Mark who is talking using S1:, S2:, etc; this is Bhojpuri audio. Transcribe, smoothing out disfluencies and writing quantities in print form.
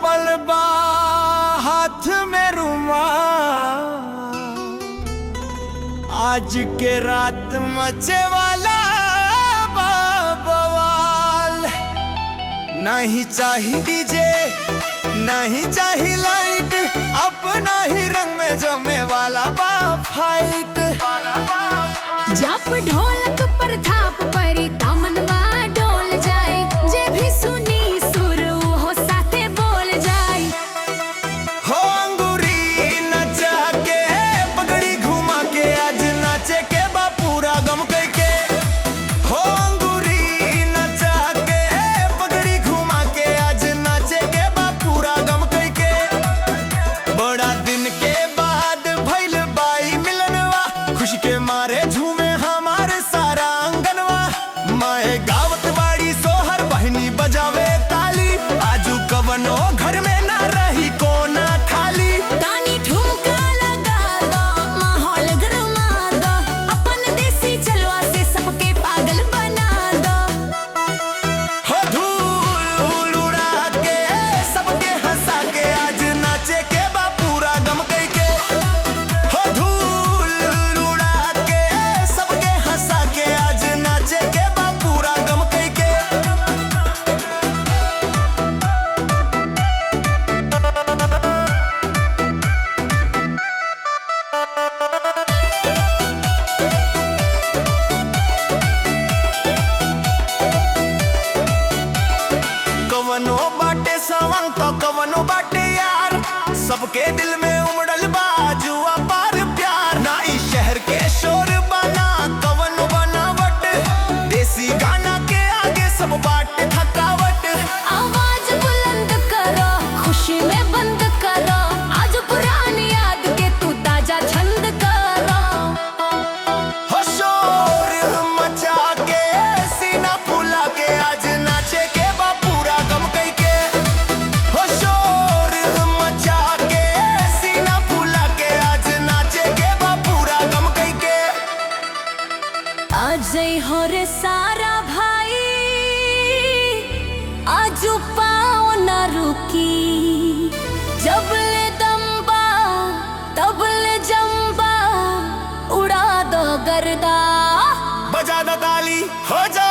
S1: कपल बा हाथ में रुमाल, आज के रात मचे वाला बा बवाल। नहीं चाहिए डीजे नहीं चाहिए लाइट, अपना ही रंग में जमे वाला बा फाइट।
S2: जब ढोलक पर थाप परी दामनवा डोल जाए, जे भी सुनी सुर वो साथे बोल जाए।
S1: हो अंगूरी नचा के पगड़ी घुमा के आज नाचे के बा पूरा गम के। हो अंगूरी नचा के पगड़ी घुमा के आज नाचे के बा पूरा गम के। बड़ा दिन के बाद भइल बाई मिलनवा, खुशी के मारे झूमे हमारे सारा अंगनवा। माए गावत बाड़ी सोहर बहनी बजावे ताली, आजू कवनो घर में ना रही कोना खाली।
S2: तानी ठुमका लगा दो, माहौल गरमा दो, अपन देसी चलवा से सबके पागल बना दो।
S1: हो धूल उड़ा के सबके हंसा के आज नाचे के बा पूरा गम के। हो धूल उड़ा के सबके हंसा के आज नाचे के बा पूरा गम के। कवनो बाटे सवंग तो कवनो बाटे यार, सबके दिल में उमड़ल बाजुआ पार प्यार। ना इस शहर के शोर बना कवनो बनावट, देसी गाना के आगे सब बाटे थकावट।
S2: आवाज बुलंद करो, खुशी में बंद करो, आज पुरानी याद के तू ताजा छंद करो।
S1: हो शोर मचा के सीना फुला के आज नाचे के बा पूरा गम के। हो शोर मचा के सीना फुला के आज नाचे के बा पूरा गम के।
S2: आज हो रे सारा भाई, आज पाओ न रुकी, जब ले दम्बा तब ले जम्बा, उड़ा दो गर्दा।
S1: बजा दो ताली हो जा